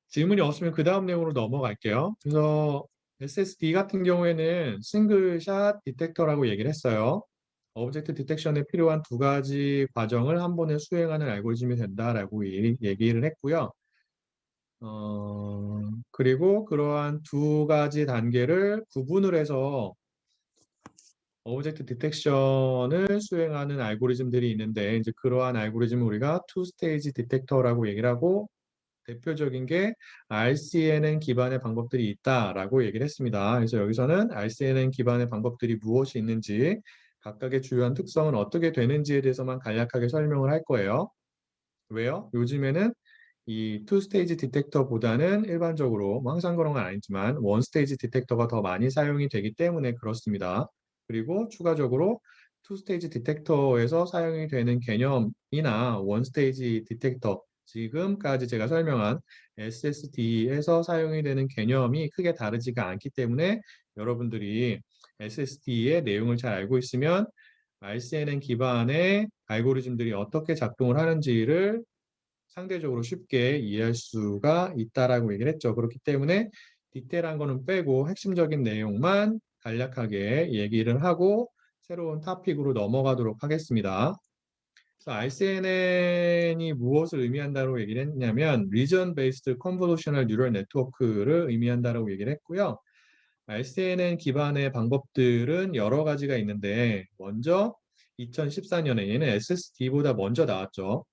질문이 없으면 그 다음 내용으로 넘어갈게요. 그래서 SSD 같은 경우에는 싱글샷 디텍터라고 얘기를 했어요. 오브젝트 디텍션에 필요한 두 가지 과정을 한 번에 수행하는 알고리즘이 된다라고 얘기를 했고요. 그리고 그러한 두 가지 단계를 구분을 해서 오브젝트 디텍션을 수행하는 알고리즘들이 있는데, 이제 그러한 알고리즘을 우리가 투 스테이지 디텍터라고 얘기를 하고, 대표적인 게 RCNN 기반의 방법들이 있다라고 얘기를 했습니다. 그래서 여기서는 RCNN 기반의 방법들이 무엇이 있는지, 각각의 주요한 특성은 어떻게 되는지에 대해서만 간략하게 설명을 할 거예요. 왜요? 요즘에는 이 투 스테이지 디텍터보다는 일반적으로 뭐 항상 그런 건 아니지만 원 스테이지 디텍터가 더 많이 사용이 되기 때문에 그렇습니다. 그리고 추가적으로 투 스테이지 디텍터에서 사용이 되는 개념이나 원 스테이지 디텍터, 지금까지 제가 설명한 SSD에서 사용이 되는 개념이 크게 다르지가 않기 때문에 여러분들이 SSD의 내용을 잘 알고 있으면 RCNN 기반의 알고리즘들이 어떻게 작동을 하는지를 상대적으로 쉽게 이해할 수가 있다라고 얘기를 했죠. 그렇기 때문에 디테일한 거는 빼고 핵심적인 내용만 간략하게 얘기를 하고 새로운 토픽으로 넘어가도록 하겠습니다. 그래서 RCNN이 무엇을 의미한다고 얘기를 했냐면 Region Based Convolutional Neural Network를 의미한다고 얘기를 했고요. RCNN 기반의 방법들은 여러 가지가 있는데 먼저 2014년에 얘는 SSD보다 먼저 나왔죠.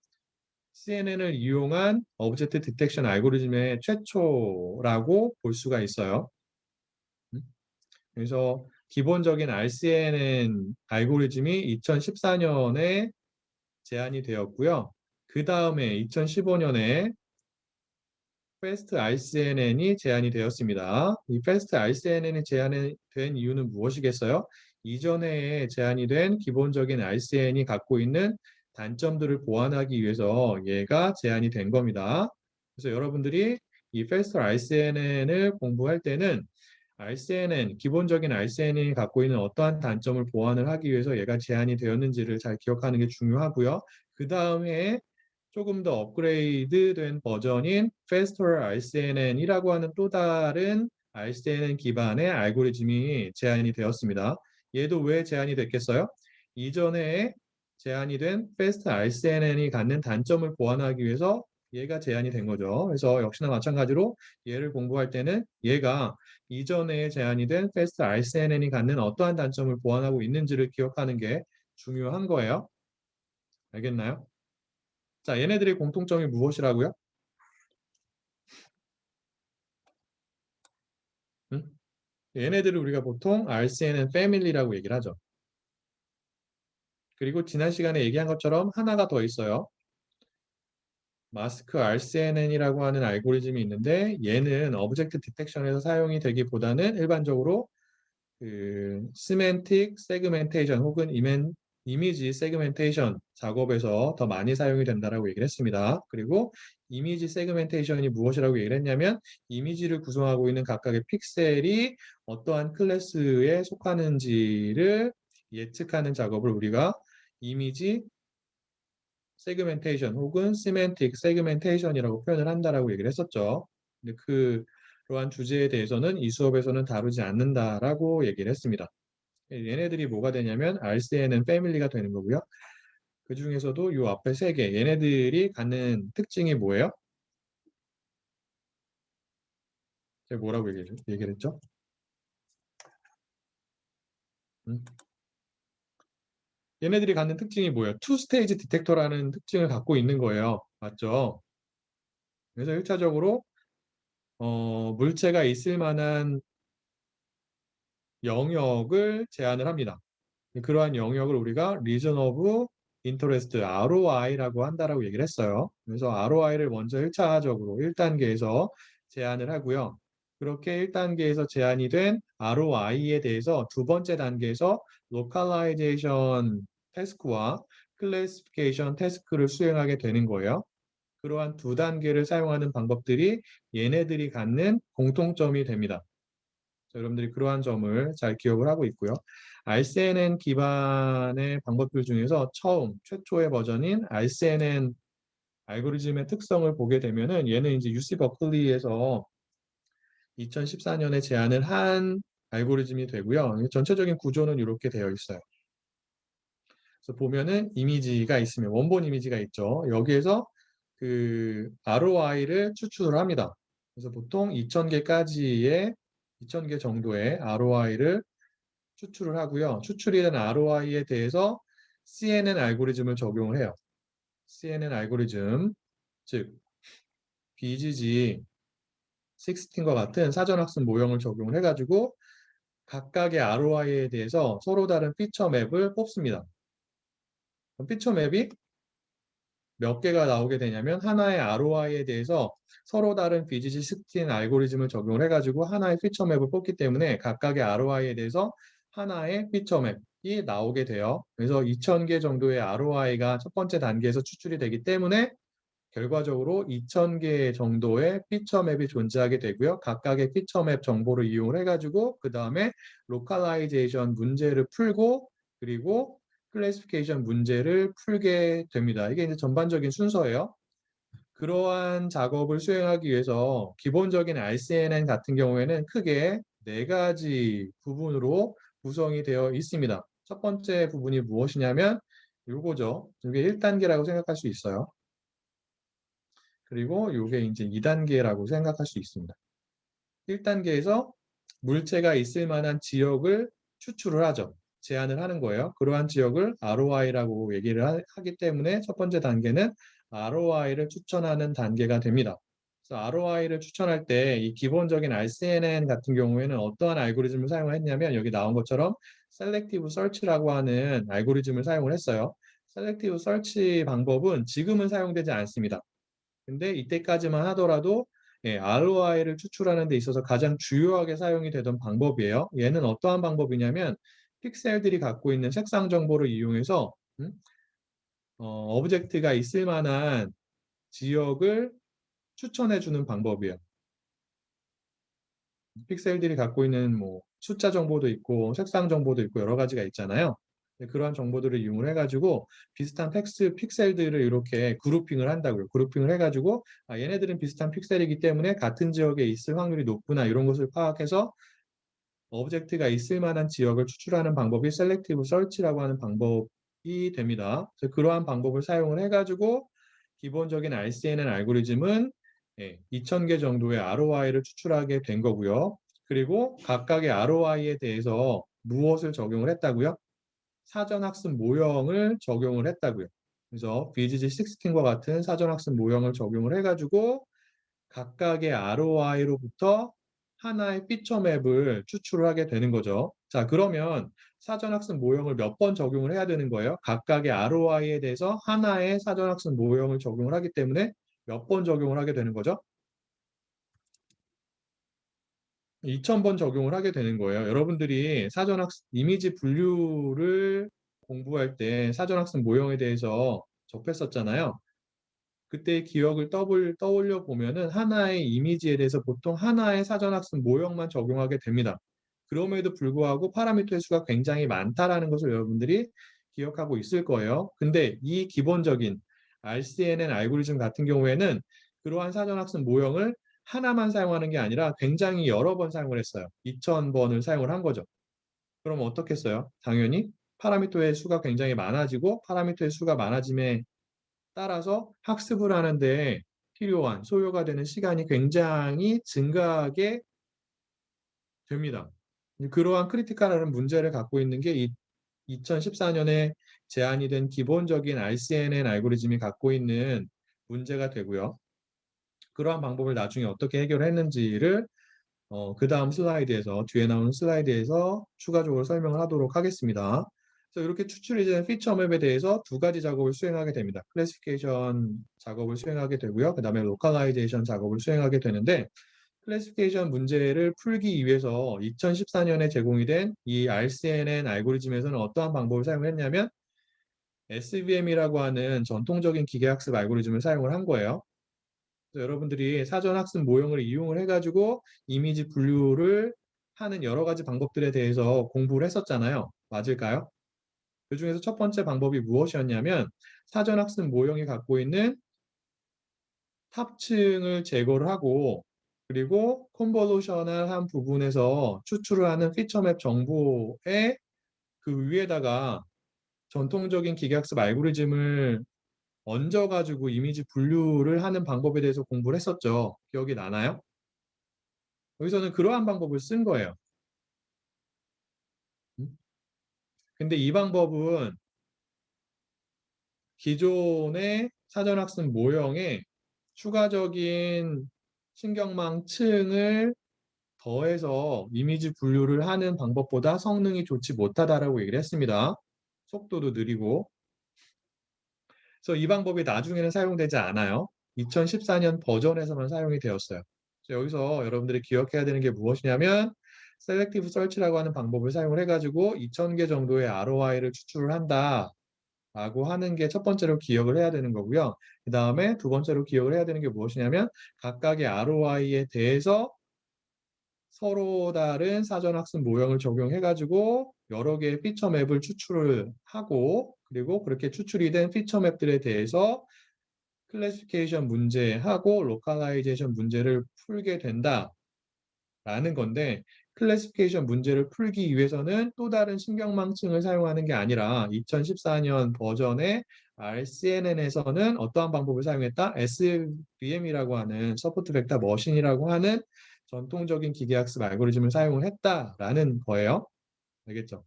CNN을 이용한 오브젝트 디텍션 알고리즘의 최초라고 볼 수가 있어요. 그래서 기본적인 RCNN 알고리즘이 2014년에 제안이 되었고요. 그 다음에 2015년에 Fast RCNN이 제안이 되었습니다. 이 Fast RCNN이 제안이 된 이유는 무엇이겠어요? 이전에 제안이 된 기본적인 RCN이 갖고 있는 단점들을 보완하기 위해서 얘가 제안이 된 겁니다. 그래서 여러분들이 이 Fast RCNN을 공부할 때는 RCNN, 기본적인 RCNN이 갖고 있는 어떠한 단점을 보완을 하기 위해서 얘가 제안이 되었는지를 잘 기억하는 게 중요하고요. 그 다음에 조금 더 업그레이드된 버전인 Faster RCNN이라고 하는 또 다른 RCNN 기반의 알고리즘이 제안이 되었습니다. 얘도 왜 제안이 됐겠어요? 이전에 제안이 된 Fast RCNN이 갖는 단점을 보완하기 위해서 얘가 제안이 된 거죠. 그래서 역시나 마찬가지로 얘를 공부할 때는 얘가 이전에 제안이 된 Fast RCNN이 갖는 어떠한 단점을 보완하고 있는지를 기억하는 게 중요한 거예요. 알겠나요? 자, 얘네들의 공통점이 무엇이라고요? 응? 얘네들을 우리가 보통 RCNN 패밀리라고 얘기를 하죠. 그리고 지난 시간에 얘기한 것처럼 하나가 더 있어요. 마스크 RCNN이라고 하는 알고리즘이 있는데 얘는 오브젝트 디텍션에서 사용이 되기보다는 일반적으로 그 시멘틱 세그멘테이션 혹은 이미지 세그멘테이션 작업에서 더 많이 사용이 된다라고 얘기를 했습니다. 그리고 이미지 세그멘테이션이 무엇이라고 얘기를 했냐면 이미지를 구성하고 있는 각각의 픽셀이 어떠한 클래스에 속하는지를 예측하는 작업을 우리가 이미지 세그멘테이션 혹은 시멘틱 세그멘테이션이라고 표현을 한다라고 얘기를 했었죠. 근데 그러한 주제에 대해서는 이 수업에서는 다루지 않는다라고 얘기를 했습니다. 얘네들이 뭐가 되냐면 RCNN 패밀리가 되는 거고요. 그 중에서도 이 앞에 세 개, 얘네들이 갖는 특징이 뭐예요? 제가 뭐라고 얘기를 했죠? 음. 얘네들이 갖는 특징이 뭐예요? 투 스테이지 디텍터라는 특징을 갖고 있는 거예요. 맞죠? 그래서 1차적으로 물체가 있을 만한 영역을 제한을 합니다. 그러한 영역을 우리가 Region of Interest, ROI라고 한다라고 얘기를 했어요. 그래서 ROI를 먼저 1차적으로 1단계에서 제한을 하고요. 그렇게 1단계에서 제한이 된 ROI에 대해서 두 번째 단계에서 Localization 태스크와 Classification 태스크를 수행하게 되는 거예요. 그러한 두 단계를 사용하는 방법들이 얘네들이 갖는 공통점이 됩니다. 자, 여러분들이 그러한 점을 잘 기억을 하고 있고요. RCNN 기반의 방법들 중에서 최초의 버전인 RCNN 알고리즘의 특성을 보게 되면은 얘는 이제 UC 버클리에서 2014년에 제안을 한 알고리즘이 되고요. 전체적인 구조는 이렇게 되어 있어요. 그래서 보면은 이미지가 있으면 원본 이미지가 있죠. 여기에서 그 ROI를 추출을 합니다. 그래서 보통 2000개 정도의 ROI를 추출을 하고요. 추출이 된 ROI에 대해서 CNN 알고리즘을 적용을 해요. CNN 알고리즘, 즉 BGG 16과 같은 사전학습 모형을 적용을 해가지고 각각의 ROI에 대해서 서로 다른 피처 맵을 뽑습니다. 그럼 피처 맵이 몇 개가 나오게 되냐면 하나의 ROI에 대해서 서로 다른 BGG 16 알고리즘을 적용을 해가지고 하나의 피처 맵을 뽑기 때문에 각각의 ROI에 대해서 하나의 피처 맵이 나오게 돼요. 그래서 2000개 정도의 ROI가 첫 번째 단계에서 추출이 되기 때문에 결과적으로 2000개 정도의 피처 맵이 존재하게 되고요. 각각의 피처 맵 정보를 이용을 해가지고 그 다음에 로컬라이제이션 문제를 풀고 그리고 클래시피케이션 문제를 풀게 됩니다. 이게 이제 전반적인 순서예요. 그러한 작업을 수행하기 위해서 기본적인 RCNN 같은 경우에는 크게 네 가지 부분으로 구성이 되어 있습니다. 첫 번째 부분이 무엇이냐면 요거죠. 이게 1단계라고 생각할 수 있어요. 그리고 이게 이제 2단계라고 생각할 수 있습니다. 1단계에서 물체가 있을 만한 지역을 추출을 하죠. 제안을 하는 거예요. 그러한 지역을 ROI라고 얘기를 하기 때문에 첫 번째 단계는 ROI를 추천하는 단계가 됩니다. 그래서 ROI를 추천할 때 이 기본적인 RCNN 같은 경우에는 어떠한 알고리즘을 사용을 했냐면 여기 나온 것처럼 셀렉티브 서치라고 하는 알고리즘을 사용을 했어요. 셀렉티브 서치 방법은 지금은 사용되지 않습니다. 근데 이때까지만 하더라도 ROI를 추출하는 데 있어서 가장 주요하게 사용이 되던 방법이에요. 얘는 어떠한 방법이냐면 픽셀들이 갖고 있는 색상 정보를 이용해서 오브젝트가 있을 만한 지역을 추천해 주는 방법이에요. 픽셀들이 갖고 있는 뭐 숫자 정보도 있고 색상 정보도 있고 여러 가지가 있잖아요. 그러한 정보들을 이용을 해가지고 비슷한 픽셀들을 이렇게 그룹핑을 한다고요. 그룹핑을 해가지고 얘네들은 비슷한 픽셀이기 때문에 같은 지역에 있을 확률이 높구나 이런 것을 파악해서 오브젝트가 있을 만한 지역을 추출하는 방법이 셀렉티브 서치라고 하는 방법이 됩니다. 그래서 그러한 방법을 사용을 해가지고 기본적인 RCNN 알고리즘은 2000개 정도의 ROI를 추출하게 된 거고요. 그리고 각각의 ROI에 대해서 무엇을 적용을 했다고요? 사전학습 모형을 적용을 했다고요. 그래서 BGG 16과 같은 사전학습 모형을 적용을 해가지고 각각의 ROI로부터 하나의 피처 맵을 추출을 하게 되는 거죠. 자, 그러면 사전학습 모형을 몇 번 적용을 해야 되는 거예요? 각각의 ROI에 대해서 하나의 사전학습 모형을 적용을 하기 때문에 몇 번 적용을 하게 되는 거죠? 2000번 적용을 하게 되는 거예요. 여러분들이 사전학습 이미지 분류를 공부할 때 사전학습 모형에 대해서 접했었잖아요. 그때의 기억을 떠올려 보면은 하나의 이미지에 대해서 보통 하나의 사전학습 모형만 적용하게 됩니다. 그럼에도 불구하고 파라미터의 수가 굉장히 많다라는 것을 여러분들이 기억하고 있을 거예요. 근데 이 기본적인 RCNN 알고리즘 같은 경우에는 그러한 사전학습 모형을 하나만 사용하는 게 아니라 굉장히 여러 번 사용을 했어요. 2000번을 사용을 한 거죠. 그럼 어떻게 했어요? 당연히 파라미터의 수가 굉장히 많아지고 파라미터의 수가 많아짐에 따라서 학습을 하는데 필요한 소요가 되는 시간이 굉장히 증가하게 됩니다. 그러한 크리티컬한 문제를 갖고 있는 게 2014년에 제안이 된 기본적인 RCNN 알고리즘이 갖고 있는 문제가 되고요. 그러한 방법을 나중에 어떻게 해결했는지를 그 다음 슬라이드에서 뒤에 나오는 슬라이드에서 추가적으로 설명을 하도록 하겠습니다. 그래서 이렇게 추출이 된 피처 맵에 대해서 두 가지 작업을 수행하게 됩니다. 클래시피케이션 작업을 수행하게 되고요. 그 다음에 로컬라이제이션 작업을 수행하게 되는데 클래시피케이션 문제를 풀기 위해서 2014년에 제공이 된 이 RCNN 알고리즘에서는 어떠한 방법을 사용했냐면 SVM이라고 하는 전통적인 기계학습 알고리즘을 사용을 한 거예요. 여러분들이 사전학습 모형을 이용을 해가지고 이미지 분류를 하는 여러 가지 방법들에 대해서 공부를 했었잖아요. 맞을까요? 그 중에서 첫 번째 방법이 무엇이었냐면 사전학습 모형이 갖고 있는 합층을 제거를 하고 그리고 컨볼루셔널한 부분에서 추출을 하는 피처맵 정보에 그 위에다가 전통적인 기계학습 알고리즘을 얹어 가지고 이미지 분류를 하는 방법에 대해서 공부를 했었죠. 기억이 나나요? 여기서는 그러한 방법을 쓴 거예요. 근데 이 방법은 기존의 사전학습 모형에 추가적인 신경망층을 더해서 이미지 분류를 하는 방법보다 성능이 좋지 못하다라고 얘기를 했습니다. 속도도 느리고. 그래서 이 방법이 나중에는 사용되지 않아요. 2014년 버전에서만 사용이 되었어요. 그래서 여기서 여러분들이 기억해야 되는 게 무엇이냐면 셀렉티브 서치라고 하는 방법을 사용을 해가지고 2000개 정도의 ROI를 추출을 한다. 라고 하는 게 첫 번째로 기억을 해야 되는 거고요. 그 다음에 두 번째로 기억을 해야 되는 게 무엇이냐면 각각의 ROI에 대해서 서로 다른 사전학습 모형을 적용해가지고 여러 개의 피처 맵을 추출을 하고 그리고 그렇게 추출이 된 피처 맵들에 대해서 클래시피케이션 문제하고 로컬라이제이션 문제를 풀게 된다라는 건데 클래시피케이션 문제를 풀기 위해서는 또 다른 신경망층을 사용하는 게 아니라 2014년 버전의 RCNN에서는 어떠한 방법을 사용했다? SVM이라고 하는 서포트 벡터 머신이라고 하는 전통적인 기계학습 알고리즘을 사용을 했다라는 거예요. 알겠죠?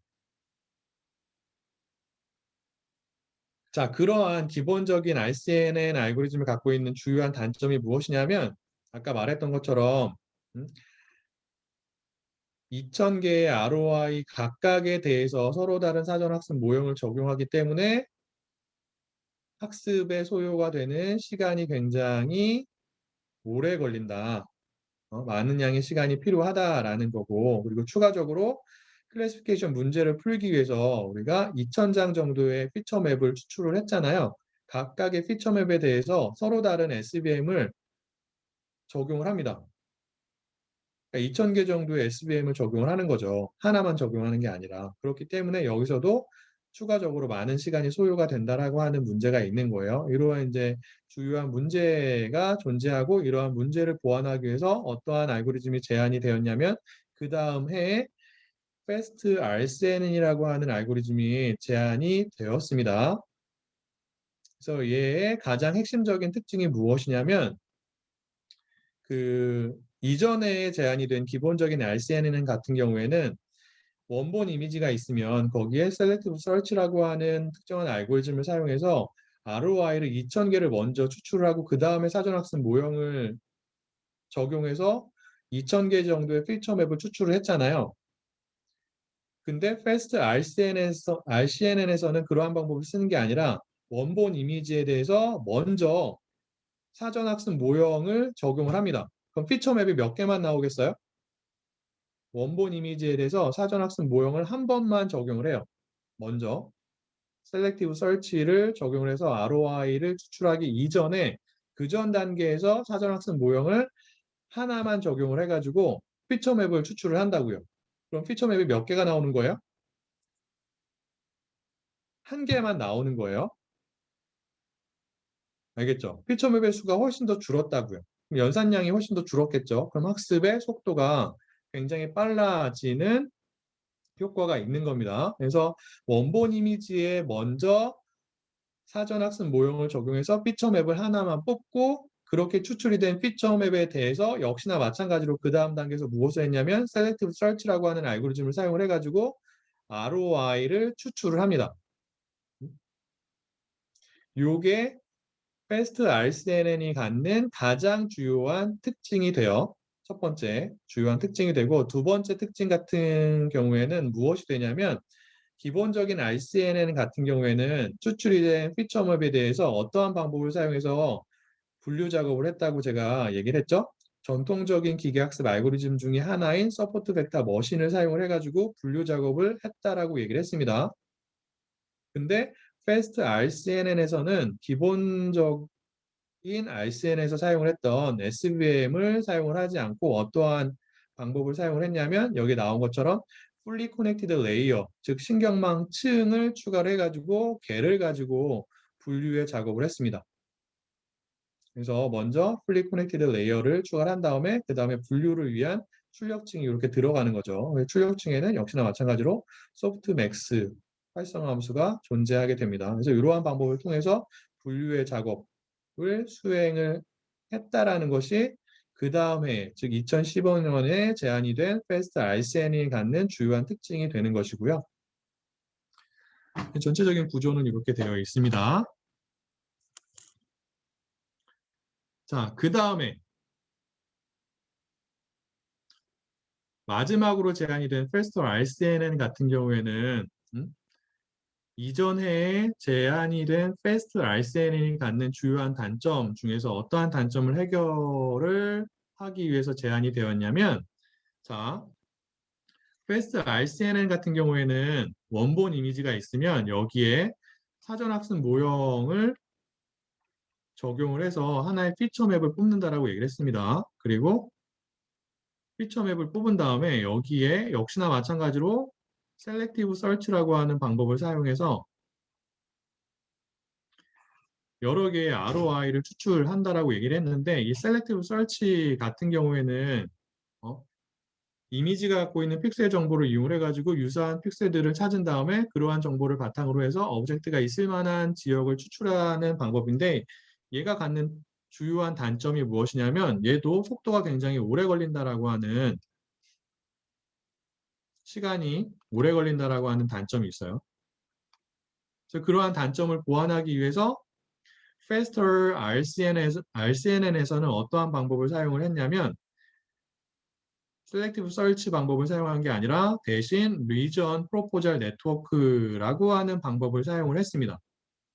자, 그러한 기본적인 RCNN 알고리즘을 갖고 있는 주요한 단점이 무엇이냐면 아까 말했던 것처럼 2000개의 ROI 각각에 대해서 서로 다른 사전학습 모형을 적용하기 때문에 학습에 소요가 되는 시간이 굉장히 오래 걸린다. 많은 양의 시간이 필요하다라는 거고 그리고 추가적으로 클래시피케이션 문제를 풀기 위해서 우리가 2000장 정도의 피처 맵을 추출을 했잖아요. 각각의 피처 맵에 대해서 서로 다른 SVM을 적용을 합니다. 그러니까 2000개 정도의 SVM을 적용을 하는 거죠. 하나만 적용하는 게 아니라. 그렇기 때문에 여기서도 추가적으로 많은 시간이 소요가 된다라고 하는 문제가 있는 거예요. 이러한 이제 주요한 문제가 존재하고 이러한 문제를 보완하기 위해서 어떠한 알고리즘이 제안이 되었냐면 그 다음 해에 FAST RCNN이라고 하는 알고리즘이 제안이 되었습니다. 그래서 얘의 가장 핵심적인 특징이 무엇이냐면 그 이전에 제안이 된 기본적인 RCNN 같은 경우에는 원본 이미지가 있으면 거기에 Selective Search라고 하는 특정한 알고리즘을 사용해서 ROI를 2000개를 먼저 추출하고 그 다음에 사전학습 모형을 적용해서 2000개 정도의 피처 맵을 추출을 했잖아요. 근데 FAST RCNN에서는 그러한 방법을 쓰는 게 아니라 원본 이미지에 대해서 먼저 사전학습 모형을 적용을 합니다. 그럼 피처 맵이 몇 개만 나오겠어요? 원본 이미지에 대해서 사전학습 모형을 한 번만 적용을 해요. 먼저 셀렉티브 서치를 적용을 해서 ROI를 추출하기 이전에 그 전 단계에서 사전학습 모형을 하나만 적용을 해가지고 피처 맵을 추출을 한다고요. 그럼 피처 맵이 몇 개가 나오는 거예요? 한 개만 나오는 거예요. 알겠죠? 피처 맵의 수가 훨씬 더 줄었다고요. 그럼 연산량이 훨씬 더 줄었겠죠? 그럼 학습의 속도가 굉장히 빨라지는 효과가 있는 겁니다. 그래서 원본 이미지에 먼저 사전학습 모형을 적용해서 피처 맵을 하나만 뽑고 그렇게 추출이 된 피처 맵에 대해서 역시나 마찬가지로 그 다음 단계에서 무엇을 했냐면 Selective Search라고 하는 알고리즘을 사용을 해가지고 ROI를 추출을 합니다. 요게 FAST RCNN이 갖는 가장 주요한 특징이 되어 첫 번째 주요한 특징이 되고 두 번째 특징 같은 경우에는 무엇이 되냐면 기본적인 RCNN 같은 경우에는 추출이 된 피처맵에 대해서 어떠한 방법을 사용해서 분류 작업을 했다고 제가 얘기를 했죠. 전통적인 기계학습 알고리즘 중에 하나인 서포트 벡터 머신을 사용을 해가지고 분류 작업을 했다라고 얘기를 했습니다. 근데 FAST RCNN에서는 기본적인 RCN에서 사용을 했던 SVM을 사용을 하지 않고 어떠한 방법을 사용을 했냐면 여기 나온 것처럼 Fully Connected Layer, 즉 신경망층을 추가를 해가지고 걔를 가지고 분류의 작업을 했습니다. 그래서 먼저 fully connected layer를 추가를 한 다음에 그 다음에 분류를 위한 출력층이 이렇게 들어가는 거죠. 출력층에는 역시나 마찬가지로 softmax 활성화 함수가 존재하게 됩니다. 그래서 이러한 방법을 통해서 분류의 작업을 수행을 했다라는 것이 그 다음에 즉 2015년에 제안이 된 FAST RCN이 갖는 주요한 특징이 되는 것이고요. 전체적인 구조는 이렇게 되어 있습니다. 자, 그 다음에 마지막으로 제안이 된 FAST RCN 같은 경우에는 이전 해에 제안이 된 FAST RCN이 갖는 주요한 단점 중에서 어떠한 단점을 해결을 하기 위해서 제안이 되었냐면, 자, FAST RCN 같은 경우에는 원본 이미지가 있으면 여기에 사전학습 모형을 적용을 해서 하나의 피처 맵을 뽑는다라고 얘기를 했습니다. 그리고 피처 맵을 뽑은 다음에 여기에 역시나 마찬가지로 셀렉티브 서치라고 하는 방법을 사용해서 여러 개의 ROI를 추출한다라고 얘기를 했는데, 이 셀렉티브 서치 같은 경우에는 이미지가 갖고 있는 픽셀 정보를 이용해 가지고 유사한 픽셀들을 찾은 다음에 그러한 정보를 바탕으로 해서 오브젝트가 있을 만한 지역을 추출하는 방법인데, 얘가 갖는 주요한 단점이 무엇이냐면 얘도 속도가 굉장히 오래 걸린다라고 하는 시간이 오래 걸린다라고 하는 단점이 있어요. 그래서 그러한 단점을 보완하기 위해서 Faster RCNN에서는 어떠한 방법을 사용을 했냐면 셀렉티브 서치 방법을 사용한 게 아니라 대신 리전 프로포잘 네트워크라고 하는 방법을 사용을 했습니다.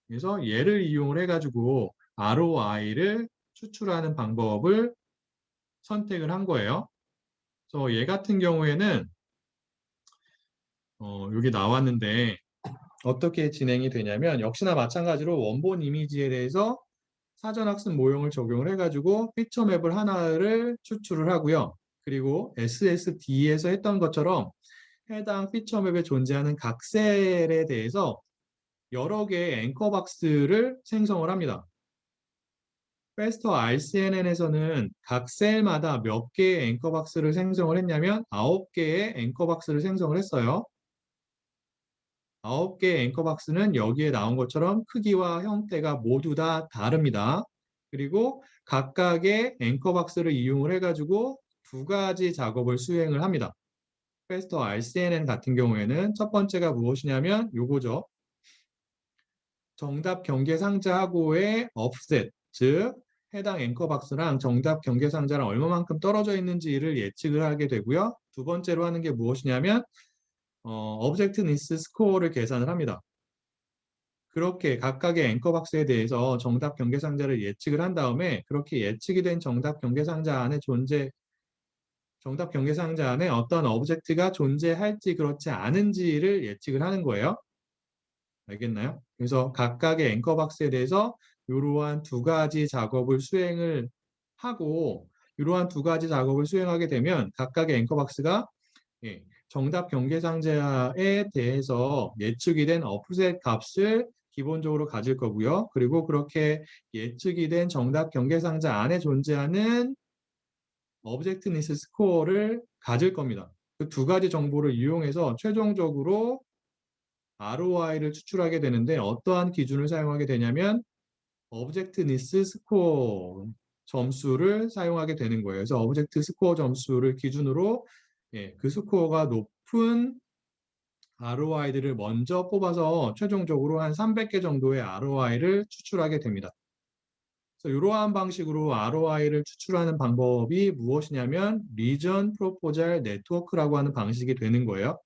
그래서 얘를 이용을 해가지고 ROI를 추출하는 방법을 선택을 한 거예요. 그래서 얘 같은 경우에는 여기 나왔는데 어떻게 진행이 되냐면 역시나 마찬가지로 원본 이미지에 대해서 사전학습 모형을 적용을 해가지고 피처 맵을 하나를 추출을 하고요. 그리고 SSD에서 했던 것처럼 해당 피처 맵에 존재하는 각 셀에 대해서 여러 개의 앵커 박스를 생성을 합니다. 페스터 RCNN에서는 각 셀마다 몇 개의 앵커 박스를 생성을 했냐면 9개의 앵커 박스를 생성을 했어요. 9개의 앵커 박스는 여기에 나온 것처럼 크기와 형태가 모두 다 다릅니다. 그리고 각각의 앵커 박스를 이용을 해가지고 두 가지 작업을 수행을 합니다. 페스터 RCNN 같은 경우에는 첫 번째가 무엇이냐면 요거죠. 정답 경계 상자하고의 offset, 즉 해당 앵커 박스랑 정답 경계 상자랑 얼마만큼 떨어져 있는지를 예측을 하게 되고요. 두 번째로 하는 게 무엇이냐면 objectness 스코어를 계산을 합니다. 그렇게 각각의 앵커 박스에 대해서 정답 경계 상자를 예측을 한 다음에 그렇게 예측이 된 정답 경계 상자 안에 정답 경계 상자 안에 어떤 오브젝트가 존재할지 그렇지 않은지를 예측을 하는 거예요. 알겠나요? 그래서 각각의 앵커 박스에 대해서 이러한 두 가지 작업을 수행을 하고 이러한 두 가지 작업을 수행하게 되면 각각의 앵커 박스가 정답 경계 상자에 대해서 예측이 된 offset 값을 기본적으로 가질 거고요. 그리고 그렇게 예측이 된 정답 경계 상자 안에 존재하는 objectness 스코어를 가질 겁니다. 그 두 가지 정보를 이용해서 최종적으로 ROI를 추출하게 되는데 어떠한 기준을 사용하게 되냐면 objectness 스코어 점수를 사용하게 되는 거예요. 그래서 object 스코어 점수를 기준으로 그 스코어가 높은 ROI들을 먼저 뽑아서 최종적으로 한 300개 정도의 ROI를 추출하게 됩니다. 그래서 이러한 방식으로 ROI를 추출하는 방법이 무엇이냐면 리전 프로포잘 네트워크라고 하는 방식이 되는 거예요.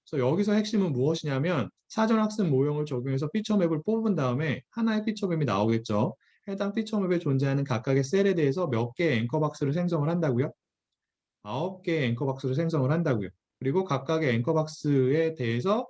그래서 여기서 핵심은 무엇이냐면 사전학습 모형을 적용해서 피처맵을 뽑은 다음에 하나의 피처맵이 나오겠죠. 해당 피처맵에 존재하는 각각의 셀에 대해서 몇 개의 앵커 박스를 생성을 한다고요? 9개의 앵커 박스를 생성을 한다고요. 그리고 각각의 앵커 박스에 대해서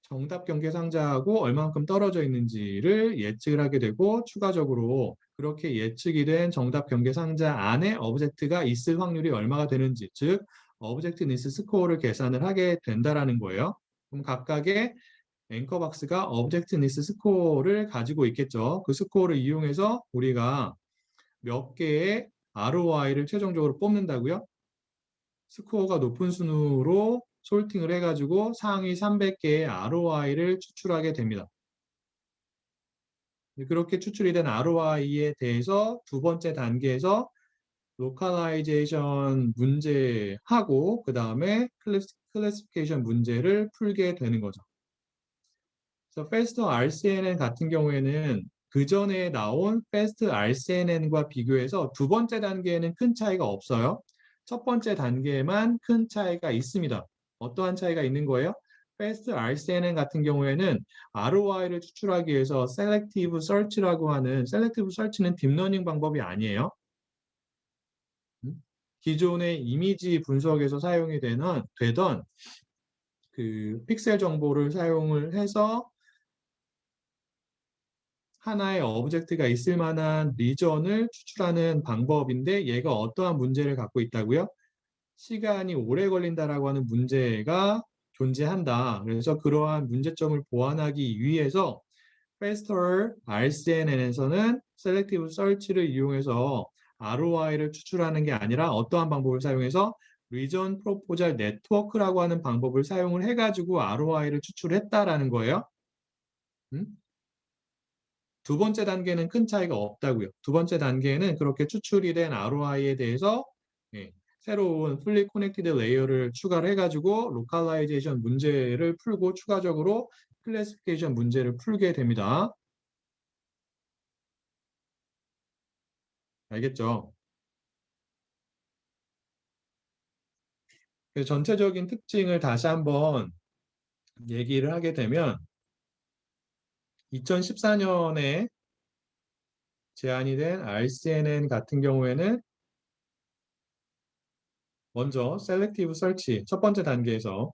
정답 경계 상자하고 얼마만큼 떨어져 있는지를 예측을 하게 되고 추가적으로 그렇게 예측이 된 정답 경계 상자 안에 오브젝트가 있을 확률이 얼마가 되는지, 즉 objectness 스코어를 계산을 하게 된다라는 거예요. 그럼 각각의 앵커 박스가 objectness 스코어를 가지고 있겠죠. 그 스코어를 이용해서 우리가 몇 개의 ROI를 최종적으로 뽑는다고요? 스코어가 높은 순으로 솔팅을 해가지고 상위 300개의 ROI를 추출하게 됩니다. 그렇게 추출이 된 ROI에 대해서 두 번째 단계에서 로컬라이제이션 문제하고 그 다음에 클래시피케이션 문제를 풀게 되는 거죠. 그래서 FAST RCNN 같은 경우에는 그 전에 나온 FAST RCNN과 비교해서 두 번째 단계에는 큰 차이가 없어요. 첫 번째 단계에만 큰 차이가 있습니다. 어떠한 차이가 있는 거예요? FAST RCNN 같은 경우에는 ROI를 추출하기 위해서 Selective Search라고 하는 Selective Search는 딥러닝 방법이 아니에요. 기존의 이미지 분석에서 사용이 되던 그 픽셀 정보를 사용을 해서 하나의 오브젝트가 있을 만한 리전을 추출하는 방법인데 얘가 어떠한 문제를 갖고 있다고요? 시간이 오래 걸린다라고 하는 문제가 존재한다. 그래서 그러한 문제점을 보완하기 위해서 Faster RCNN에서는 Selective Search를 이용해서 ROI를 추출하는 게 아니라 어떠한 방법을 사용해서 Region Proposal Network라고 하는 방법을 사용을 해가지고 ROI를 추출했다라는 거예요. 두 번째 단계는 큰 차이가 없다고요. 두 번째 단계는 그렇게 추출이 된 ROI에 대해서 새로운 fully connected 레이어를 추가를 해가지고 로컬라이제이션 문제를 풀고 추가적으로 클래시피케이션 문제를 풀게 됩니다. 알겠죠? 그래서 전체적인 특징을 다시 한번 얘기를 하게 되면 2014년에 제안이 된 RCNN 같은 경우에는 먼저 셀렉티브 설치 첫 번째 단계에서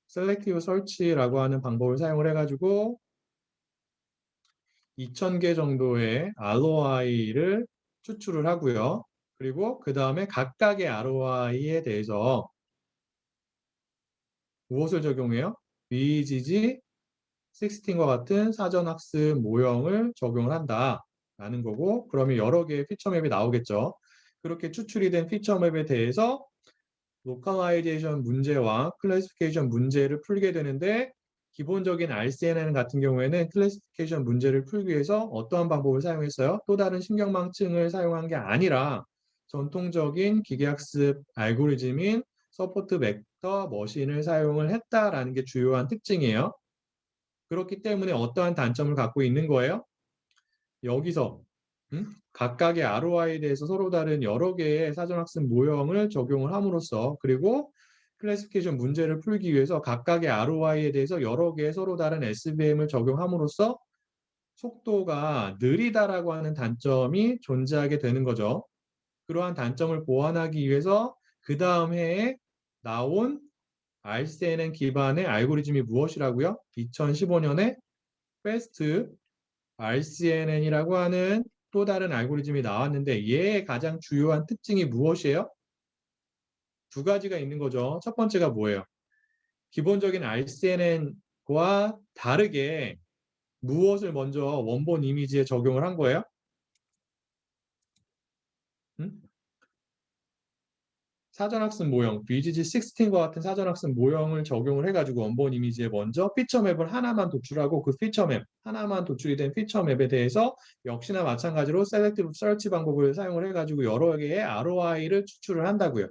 셀렉티브 설치라고 하는 방법을 사용을 해가지고 2,000개 정도의 ROI를 추출을 하고요. 그리고 그 다음에 각각의 ROI에 대해서 무엇을 적용해요? VGG 16과 같은 사전학습 모형을 적용을 한다라는 거고 그러면 여러 개의 피처맵이 나오겠죠. 그렇게 추출이 된 피처맵에 대해서 로컬라이제이션 문제와 클래시피케이션 문제를 풀게 되는데 기본적인 RCNN 같은 경우에는 클래시피케이션 문제를 풀기 위해서 어떠한 방법을 사용했어요? 또 다른 신경망층을 사용한 게 아니라 전통적인 기계학습 알고리즘인 서포트 벡터 머신을 사용을 했다라는 게 주요한 특징이에요. 그렇기 때문에 어떠한 단점을 갖고 있는 거예요? 여기서 각각의 ROI에 대해서 서로 다른 여러 개의 사전학습 모형을 적용을 함으로써 그리고 클래시피케이션 문제를 풀기 위해서 각각의 ROI에 대해서 여러 개의 서로 다른 SVM을 적용함으로써 속도가 느리다라고 하는 단점이 존재하게 되는 거죠. 그러한 단점을 보완하기 위해서 그 다음 해에 나온 RCNN 기반의 알고리즘이 무엇이라고요? 2015년에 FAST RCNN이라고 하는 또 다른 알고리즘이 나왔는데 얘의 가장 주요한 특징이 무엇이에요? 두 가지가 있는 거죠. 첫 번째가 뭐예요? 기본적인 RCNN과 다르게 무엇을 먼저 원본 이미지에 적용을 한 거예요? 음? 사전학습 모형, BGG16과 같은 사전학습 모형을 적용을 해가지고 원본 이미지에 먼저 피처맵을 하나만 도출하고 그 피처맵, 하나만 도출이 된 피처맵에 대해서 역시나 마찬가지로 셀렉티브 서치 방법을 사용을 해가지고 여러 개의 ROI를 추출을 한다고요.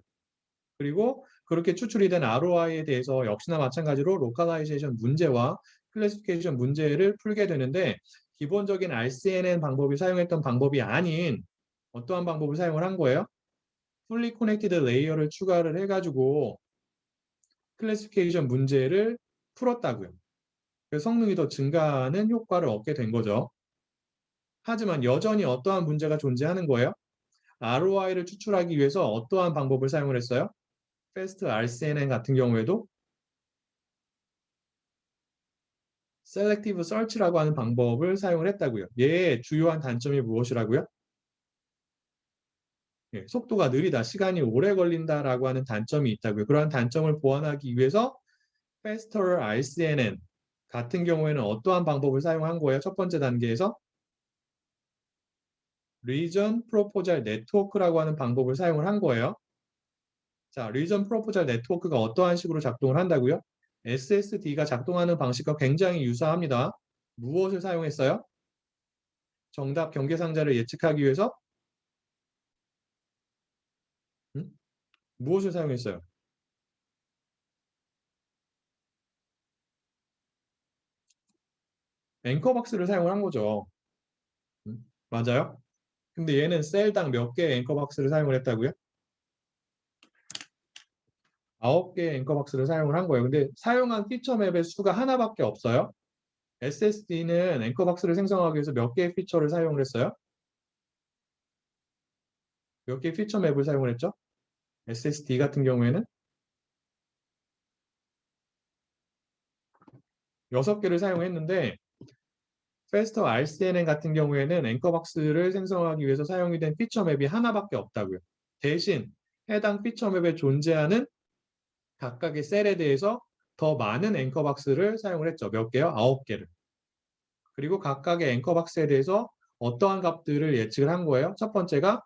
그리고 그렇게 추출이 된 ROI에 대해서 역시나 마찬가지로 로컬라이제이션 문제와 클래시피케이션 문제를 풀게 되는데 기본적인 RCNN 방법이 사용했던 방법이 아닌 어떠한 방법을 사용을 한 거예요? fully connected 레이어를 추가를 해가지고 클래시피케이션 문제를 풀었다고요. 그래서 성능이 더 증가하는 효과를 얻게 된 거죠. 하지만 여전히 어떠한 문제가 존재하는 거예요? ROI를 추출하기 위해서 어떠한 방법을 사용을 했어요? FAST RCNN 같은 경우에도 Selective Search라고 하는 방법을 사용을 했다고요. 얘의 주요한 단점이 무엇이라고요? 속도가 느리다, 시간이 오래 걸린다라고 하는 단점이 있다고요. 그러한 단점을 보완하기 위해서 faster RCNN 같은 경우에는 어떠한 방법을 사용한 거예요? 첫 번째 단계에서 Region Proposal Network라고 하는 방법을 사용을 한 거예요. 자, Region Proposal Network가 어떠한 식으로 작동을 한다고요? SSD가 작동하는 방식과 굉장히 유사합니다. 무엇을 사용했어요? 정답 경계상자를 예측하기 위해서 무엇을 사용했어요? 앵커박스를 사용을 한 거죠. 맞아요? 근데 얘는 셀당 몇 개의 앵커박스를 사용을 했다고요? 9개의 앵커박스를 사용을 한 거예요. 근데 사용한 피처 맵의 수가 하나밖에 없어요. SSD는 앵커박스를 생성하기 위해서 몇 개의 피처를 사용을 했어요? 몇 개의 피처 맵을 사용을 했죠? SSD 같은 경우에는 6개를 사용했는데 Faster RCNN 같은 경우에는 앵커박스를 생성하기 위해서 사용이 된 피처 맵이 하나밖에 없다고요. 대신 해당 피처 맵에 존재하는 각각의 셀에 대해서 더 많은 앵커박스를 사용을 했죠. 몇 개요? 9개를. 그리고 각각의 앵커박스에 대해서 어떠한 값들을 예측을 한 거예요? 첫 번째가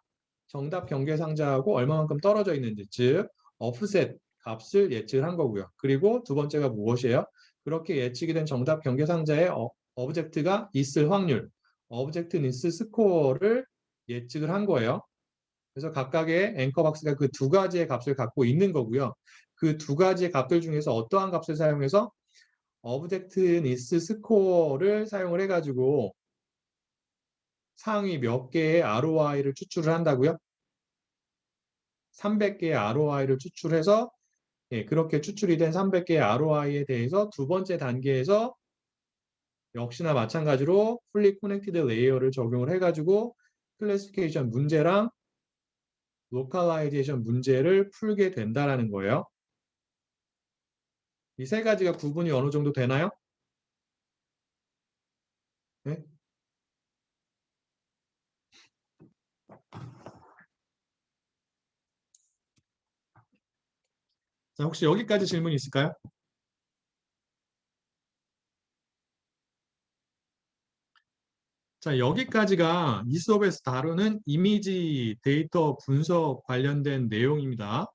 정답 경계상자하고 얼마만큼 떨어져 있는지, 즉 offset 값을 예측을 한 거고요. 그리고 두 번째가 무엇이에요? 그렇게 예측이 된 정답 경계상자에 오브젝트가 있을 확률, 오브젝트니스 스코어를 예측을 한 거예요. 그래서 각각의 앵커박스가 그 두 가지의 값을 갖고 있는 거고요. 그 두 가지의 값들 중에서 어떠한 값을 사용해서 오브젝트니스 스코어를 사용을 해가지고 상위 몇 개의 ROI를 추출을 한다고요? 300개의 ROI를 추출해서 그렇게 추출이 된 300개의 ROI에 대해서 두 번째 단계에서 역시나 마찬가지로 fully connected layer를 적용을 해가지고 클래시피케이션 문제랑 로컬라이제이션 문제를 풀게 된다라는 거예요. 이 세 가지가 구분이 어느 정도 되나요? 네? 자, 혹시 여기까지 질문 있을까요? 자, 여기까지가 이 수업에서 다루는 이미지 데이터 분석 관련된 내용입니다.